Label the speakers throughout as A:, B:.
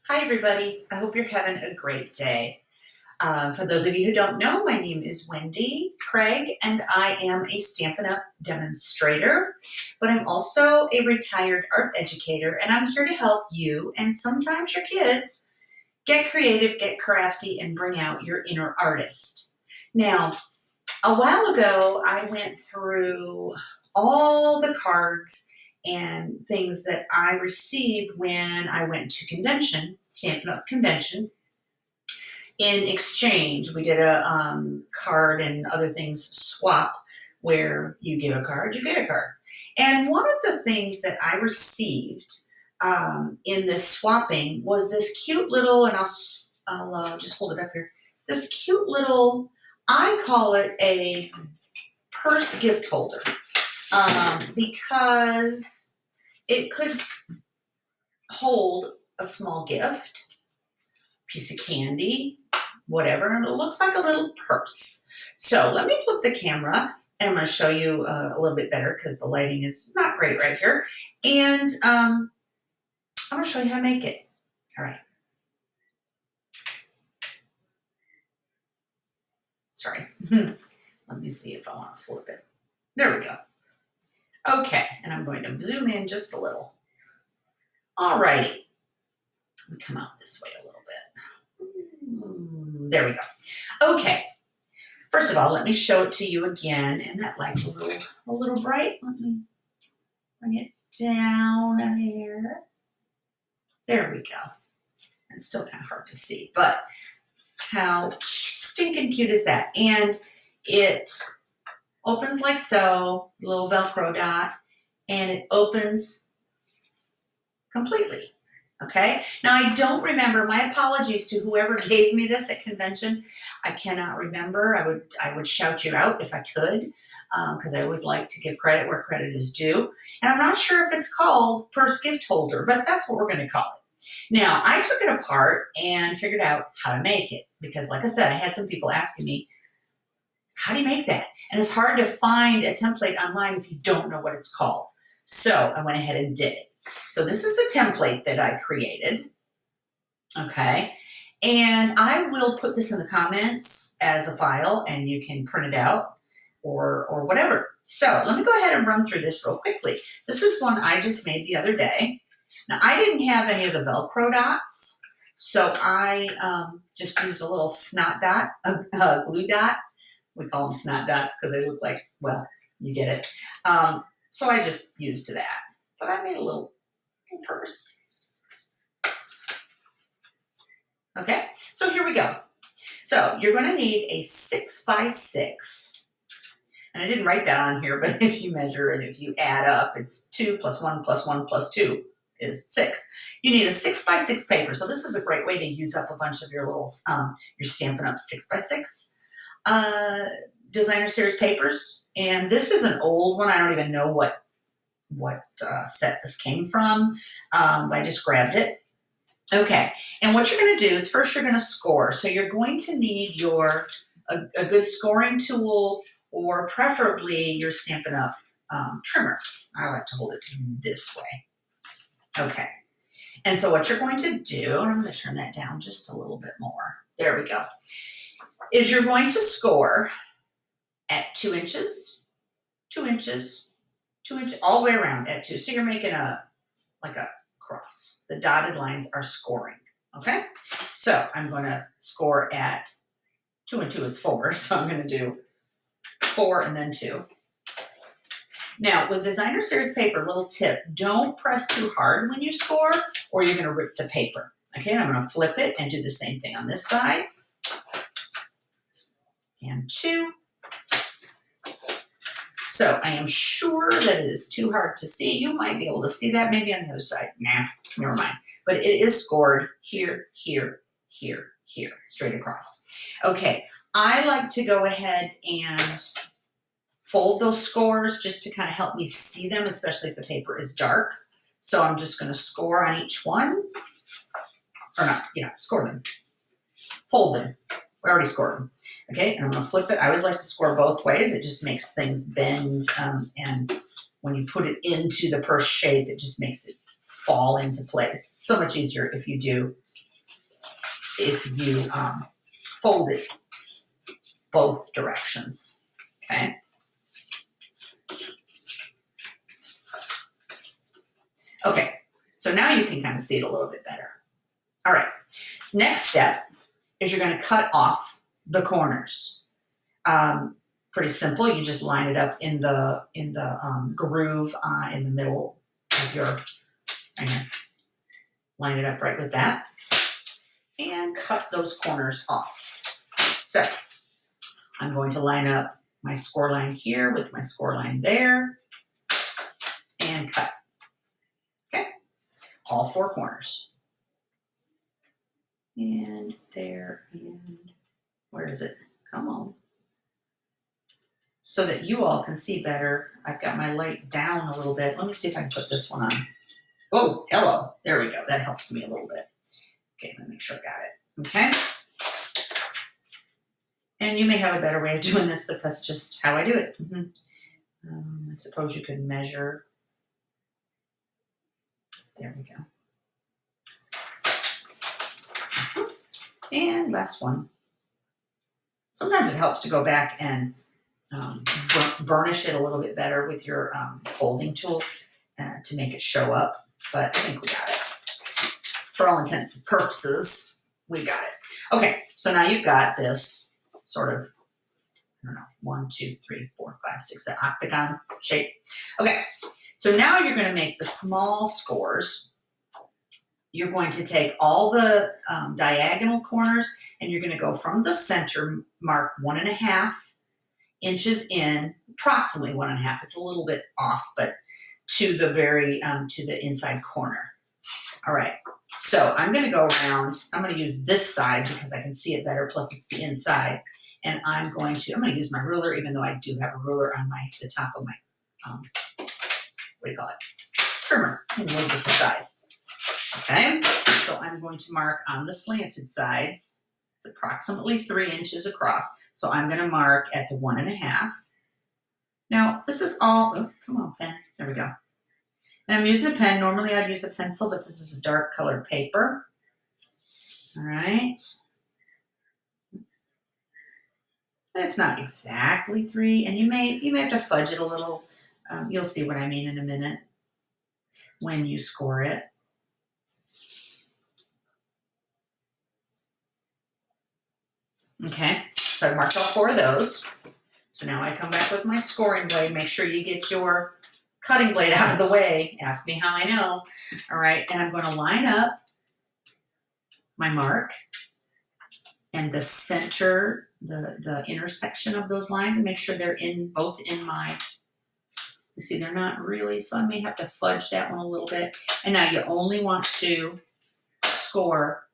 A: Hi, everybody. I hope you're having a great day. For those of you who don't know, my name is Wendy Craig, and I am a Stampin' Up! Demonstrator, but I'm also a retired art educator, and I'm here to help you and sometimes your kids get creative, get crafty, and bring out your inner artist. Now, a while ago, I went through all the cards and things that I received when I went to convention, Stampin' Up! Convention. In exchange, we did a card and other things swap where you give a card, you get a card. And one of the things that I received in this swapping was this cute little, and I'll just hold it up here, this cute little, I call it a purse gift holder because it could hold a small gift, piece of candy, whatever, and it looks like a little purse. So let me flip the camera, and I'm going to show you a little bit better because the lighting is not great right here. And I'm going to show you how to make it. All right. Sorry. Let me see if I want to flip it. There we go. Okay, and I'm going to zoom in just a little. All righty. Let me come out this way a little bit. There we go. Okay. First of all, let me show it to you again. And that light's a little bright. Let me bring it down here. There we go. It's still kind of hard to see, but how stinking cute is that? And it opens like so, little Velcro dot, and it opens completely. Okay, now I don't remember, my apologies to whoever gave me this at convention. I cannot remember. I would shout you out if I could, because I always like to give credit where credit is due. And I'm not sure if it's called purse gift holder, but that's what we're going to call it. Now, I took it apart and figured out how to make it, because like I said, I had some people asking me, how do you make that? And it's hard to find a template online if you don't know what it's called. So I went ahead and did it. So this is the template that I created, okay? And I will put this in the comments as a file, and you can print it out or whatever. So let me go ahead and run through this real quickly. This is one I just made the other day. Now, I didn't have any of the Velcro dots, so I just used a little snot dot, a glue dot. We call them snot dots because they look like, well, you get it. So I just used that. But I made a little purse. Okay, so here we go. So you're going to need a 6x6. And I didn't write that on here, but if you measure it, if you add up, it's 2 plus 1 plus 1 plus 2 is 6. You need a 6x6 paper. So this is a great way to use up a bunch of your little, your Stampin' Up! 6x6 designer series papers. And this is an old one. I don't even know what set this came from. I just grabbed it. Okay, and what you're going to do is first you're going to score. So you're going to need a good scoring tool, or preferably your Stampin' Up! Trimmer. I like to hold it this way. Okay, and so what you're going to do, and I'm going to turn that down just a little bit more. There we go. Is you're going to score at 2 inches, 2 inches, 2 inches, all the way around at 2. So you're making like a cross. The dotted lines are scoring, okay? So I'm going to score at 2 and 2 is 4, so I'm going to do 4 and then 2. Now, with designer series paper, little tip, don't press too hard when you score or you're going to rip the paper. Okay, and I'm going to flip it and do the same thing on this side. And 2. So I am sure that it is too hard to see. You might be able to see that maybe on the other side. Nah, never mind. But it is scored here, here, here, here, straight across. Okay, I like to go ahead and fold those scores just to kind of help me see them, especially if the paper is dark. So I'm just going to score on each one. Or not, yeah, score them. Fold them. We already scored them. Okay, and I'm going to flip it. I always like to score both ways. It just makes things bend and when you put it into the purse shape, it just makes it fall into place. So much easier if you fold it both directions. Okay. Okay, so now you can kind of see it a little bit better. All right, next step is you're going to cut off the corners. Pretty simple. You just line it up in the groove in the middle of your. Line it up right with that, and cut those corners off. So I'm going to line up my score line here with my score line there, and cut. Okay, all 4 corners. And there, and where is it? Come on. So that you all can see better, I've got my light down a little bit. Let me see if I can put this one on. Oh, hello. There we go. That helps me a little bit. Okay, let me make sure I got it. Okay. And you may have a better way of doing this, but that's just how I do it. I suppose you could measure. There we go. And last one. Sometimes it helps to go back and burnish it a little bit better with your folding tool to make it show up. But I think we got it. For all intents and purposes, we got it. Okay, so now you've got this sort of, I don't know, 1, 2, 3, 4, 5, 6, that octagon shape. Okay, so now you're going to make the small scores. You're going to take all the diagonal corners, and you're going to go from the center, mark 1.5 inches in, approximately 1.5. It's a little bit off, but to the very to the inside corner. All right. So I'm going to go around. I'm going to use this side because I can see it better. Plus, it's the inside, and I'm going to use my ruler, even though I do have a ruler on the top of my what do you call it? Trimmer. And move this aside. Okay. So I'm going to mark on the slanted sides. It's approximately 3 inches across. So I'm going to mark at the 1.5. Now this is all. Oh, come on, pen. There we go. And I'm using a pen. Normally I'd use a pencil, but this is a dark colored paper. All right. But it's not exactly 3, and you may have to fudge it a little. You'll see what I mean in a minute when you score it. Okay, so I marked all 4 of those. So now I come back with my scoring blade. Make sure you get your cutting blade out of the way. Ask me how I know. All right, and I'm going to line up my mark and the center, the intersection of those lines, and make sure they're both in my, you see they're not really, so I may have to fudge that one a little bit. And now you only want to score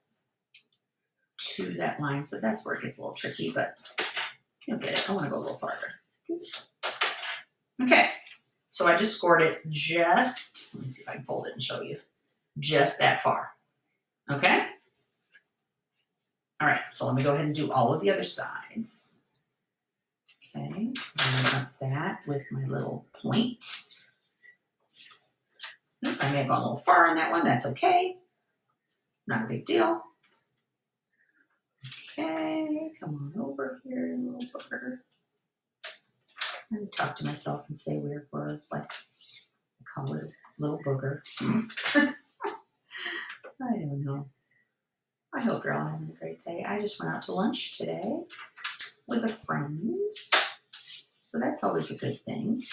A: to that line, so that's where it gets a little tricky, but you'll get it. I want to go a little farther. Okay, so I just scored it just, let me see if I can fold it and show you, just that far. Okay? All right, so let me go ahead and do all of the other sides. Okay, line up that with my little point. I may have gone a little far on that one, that's okay. Not a big deal. Okay, come on over here, little booger. And talk to myself and say weird words like I call it little booger. I don't know. I hope you're all having a great day. I just went out to lunch today with a friend, so that's always a good thing.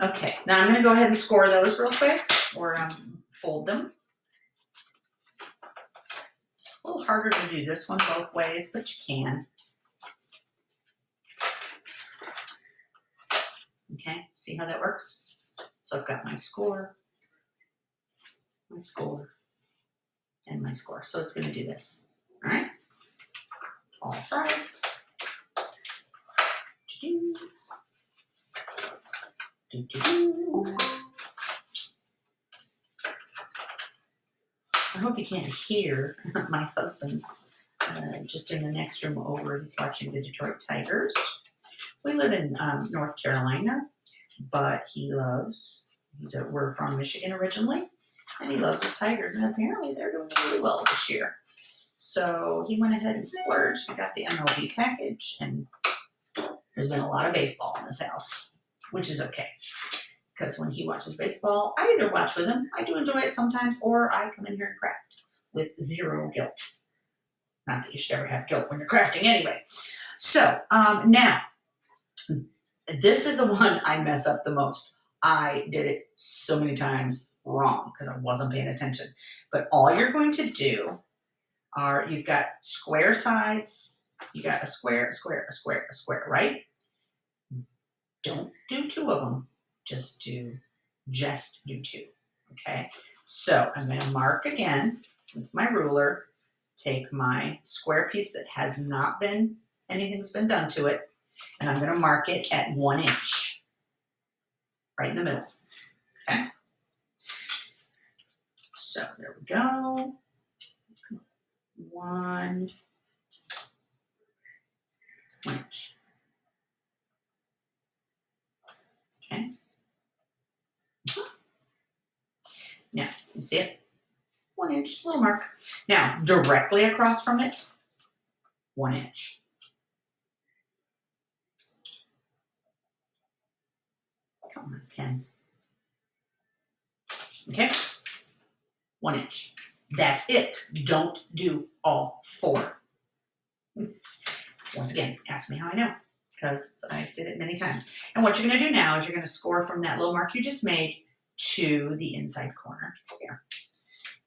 A: Okay, now I'm going to go ahead and score those real quick, or fold them. A little harder to do this one both ways, but you can. Okay, see how that works? So I've got my score, and my score. So it's going to do this. All right, all sides. I hope you can't hear my husband's just in the next room over. He's watching the Detroit Tigers. We live in North Carolina. but we're from Michigan originally, and he loves his Tigers, and apparently they're doing really well this year. So he went ahead and splurged and got the MLB package, and there's been a lot of baseball in this house, which is okay. Because when he watches baseball, I either watch with him, I do enjoy it sometimes, or I come in here and craft with zero guilt. Not that you should ever have guilt when you're crafting anyway. So now, this is the one I mess up the most. I did it so many times wrong because I wasn't paying attention. But all you're going to do are, you've got square sides, you got a square, a square, a square, a square, right? Don't do two of them. Just do two, okay? So I'm going to mark again with my ruler, take my square piece that has not been, anything's been done to it, and I'm going to mark it at 1 inch, right in the middle, okay? So there we go. 1 inch. Okay. Now, you see it? 1 inch, little mark. Now, directly across from it, 1 inch. Come on, pen. Okay? 1 inch. That's it. Don't do all 4. Once again, ask me how I know, because I did it many times. And what you're going to do now is you're going to score from that little mark you just made to the inside corner here.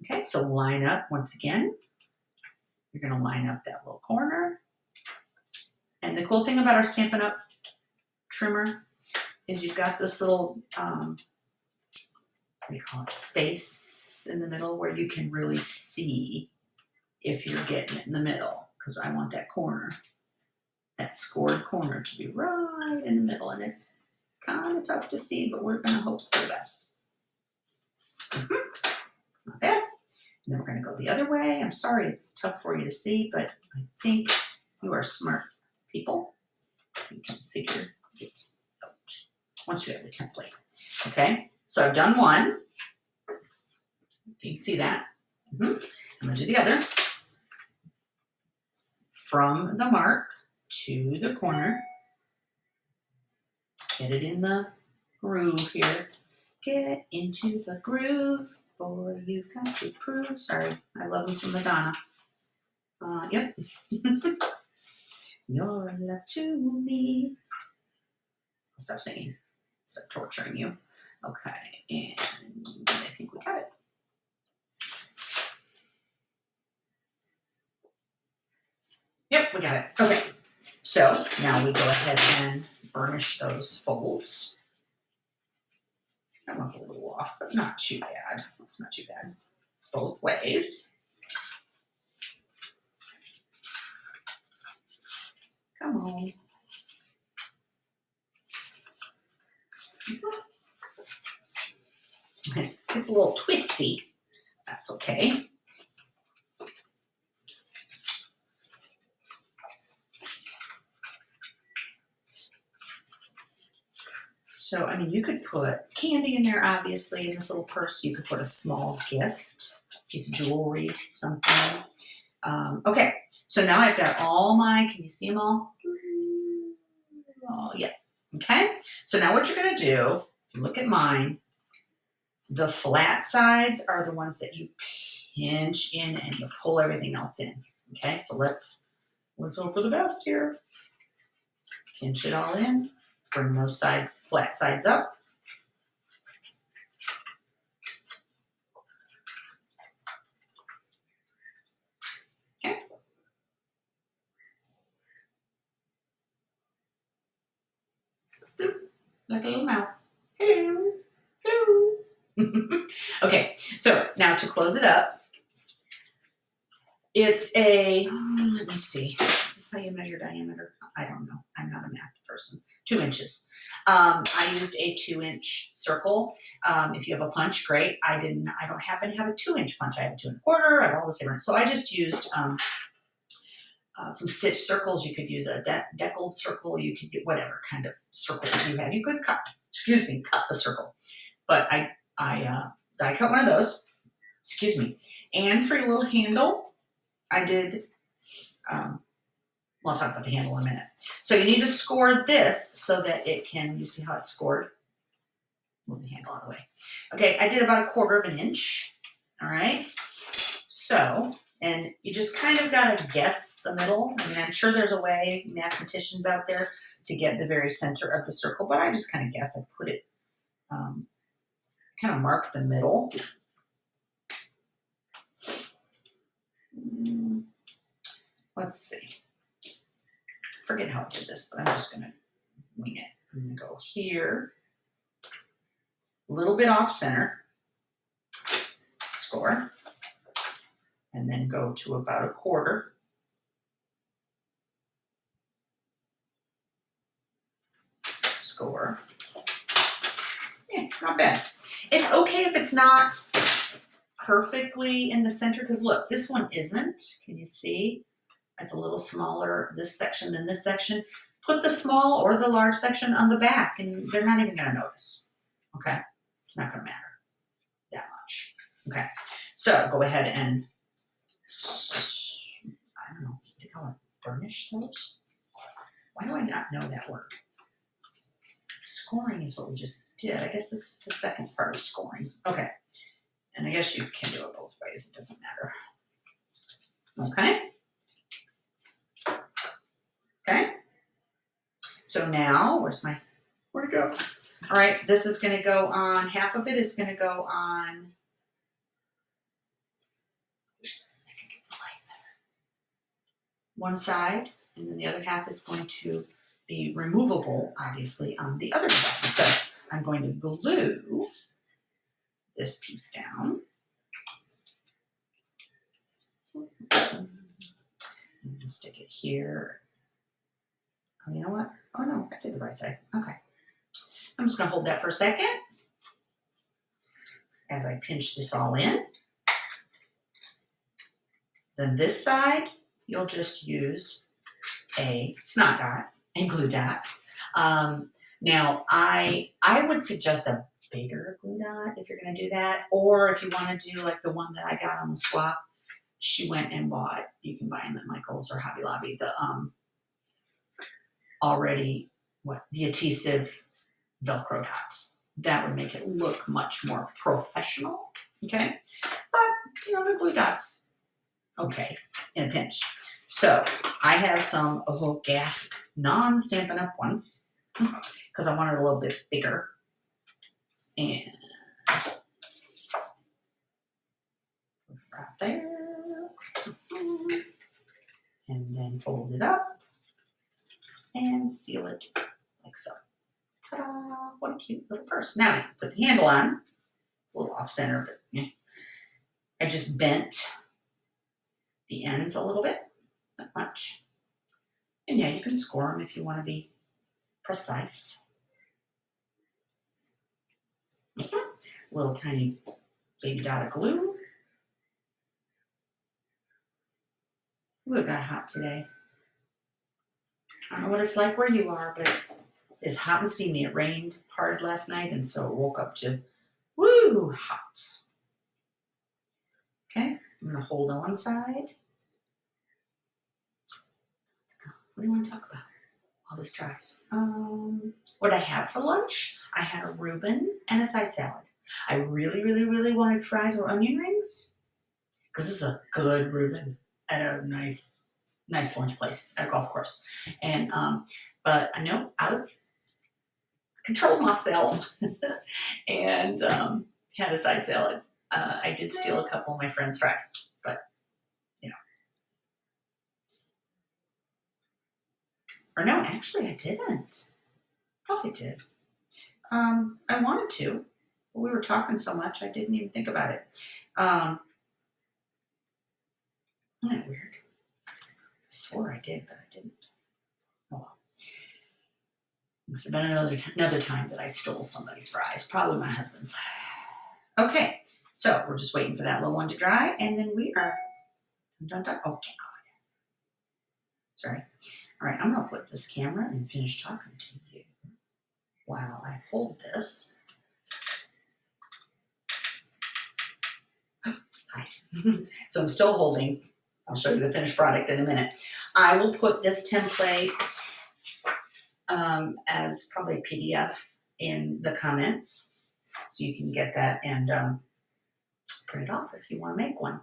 A: Okay, so line up once again. You're going to line up that little corner. And the cool thing about our Stampin' Up! Trimmer is you've got this little, what do you call it, space in the middle where you can really see if you're getting it in the middle, because I want that corner, that scored corner, to be right in the middle. And it's kind of tough to see, but we're going to hope for the best. Not bad. And then we're going to go the other way. I'm sorry it's tough for you to see, but I think you are smart people. You can figure it out once you have the template. Okay, so I've done one. You can see that. I'm going to do the other. From the mark to the corner. Get it in the groove here. Get into the groove. Boy, you've got to prove. Sorry, I love me some Madonna. Yep. Your love to me. I'll stop singing. Stop torturing you. Okay, and I think we got it. Yep, we got it. Okay, so now we go ahead and burnish those folds. That one's a little off, but not too bad. It's not too bad. Both ways. Come on. It's a little twisty. That's okay. So, I mean, you could put candy in there, obviously, in this little purse. You could put a small gift, piece of jewelry, something. Okay, so now I've got all my, can you see them all? Oh, yeah. Okay, so now what you're going to do, look at mine. The flat sides are the ones that you pinch in and you pull everything else in. Okay, so let's hope for the best here. Pinch it all in. Bring those sides, flat sides up. Okay. Like a little mouth. Hello. Hello. Okay, so now to close it up, it's a, let me see. Is this how you measure diameter? I don't know. I'm not a math person. 2 inches. I used a 2-inch circle. If you have a punch, great. I don't happen to have a 2-inch punch. I have a 2 1/4. I have all this different. So I just used some stitched circles. You could use a deckled circle. You could get whatever kind of circle you have. You could cut. excuse me, cut the circle. But I die cut one of those, excuse me. And for your little handle, I did, well, I'll talk about the handle in a minute. So you need to score this so that it can, you see how it's scored? Move the handle out of the way. Okay, I did about 1/4 of an inch. All right. So, and you just kind of got to guess the middle. I mean, I'm sure there's a way, mathematicians out there, to get the very center of the circle, but I just kind of guess I put it, kind of mark the middle. Let's see. Forget how I did this, but I'm just going to wing it. I'm going to go here, a little bit off center, score, and then go to about 1/4. Score. Yeah, not bad. It's okay if it's not perfectly in the center, because look, this one isn't. Can you see? It's a little smaller, this section than this section. Put the small or the large section on the back, and they're not even going to notice. Okay? It's not going to matter that much. Okay. So go ahead and, I don't know, what do you call it? Burnish those? Why do I not know that word? Scoring is what we just did. I guess this is the second part of scoring. Okay. And I guess you can do it both ways. It doesn't matter. Okay. Okay. So now, where'd it go? All right, this is going to go on, half of it is going to go on, I can get the light better, one side, and then the other half is going to be removable, obviously, on the other side. So I'm going to glue this piece down. I'm going to stick it here. Oh, you know what? Oh, no, I did the right side. Okay. I'm just going to hold that for a second as I pinch this all in. Then this side, you'll just use a snot dot and glue dot. Now, I would suggest a bigger glue dot if you're going to do that, or if you want to do like the one that I got on the swap, she went and bought, you can buy them at Michael's or Hobby Lobby, the already, the adhesive Velcro dots. That would make it look much more professional, okay? But, you know, the glue dots, okay, in a pinch. So I have some Gasp non-Stampin' Up! Ones because I want it a little bit bigger. And right there. And then fold it up and seal it like so. Ta-da! What a cute little purse. Now I can put the handle on. It's a little off center, but yeah. I just bent the ends a little bit, not much. And yeah, you can score them if you want to be precise. Little tiny baby dot of glue. Ooh, it got hot today. I don't know what it's like where you are, but it's hot and steamy. It rained hard last night, and so it woke up to woo hot. Okay, I'm gonna hold on one side. What do you want to talk about while this dries? What I had for lunch, I had a Reuben and a side salad. I really, really, really wanted fries or onion rings because this is a good Reuben at a nice lunch place at a golf course. And but I know I was controlled myself and had a side salad. I did steal a couple of my friend's fries, but you know. Or no, actually I didn't. Thought I did. I wanted to, but we were talking so much I didn't even think about it. Isn't that weird? I swore I did, but I didn't. Oh well. Must have been another time that I stole somebody's fries. Probably my husband's. Okay, so we're just waiting for that little one to dry, and then we are done. Oh, sorry. All right, I'm gonna flip this camera and finish talking to you. while I hold this. Hi. So I'm still holding. I'll show you the finished product in a minute. I will put this template as probably a PDF in the comments, so you can get that and print it off if you want to make one.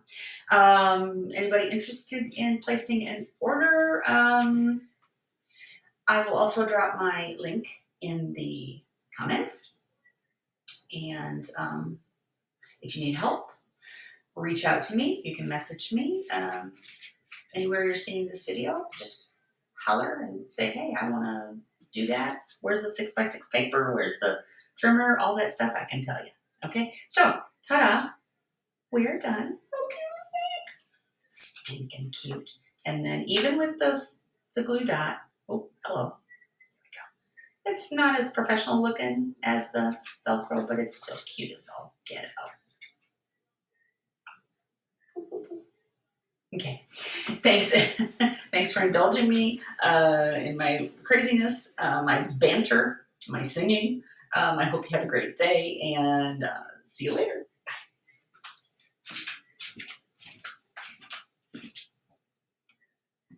A: Anybody interested in placing an order? I will also drop my link in the comments. And if you need help, reach out to me. You can message me. Anywhere you're seeing this video, just holler and say, hey, I want to do that. Where's the 6x6 paper? Where's the trimmer? All that stuff I can tell you. Okay, so ta-da, we're done. Okay, is that stinking cute? And then even with the glue dot, oh, hello. It's not as professional looking as the Velcro, but it's still cute as all get out. Okay, thanks. Thanks for indulging me in my craziness, my banter, my singing. I hope you have a great day, and see you later.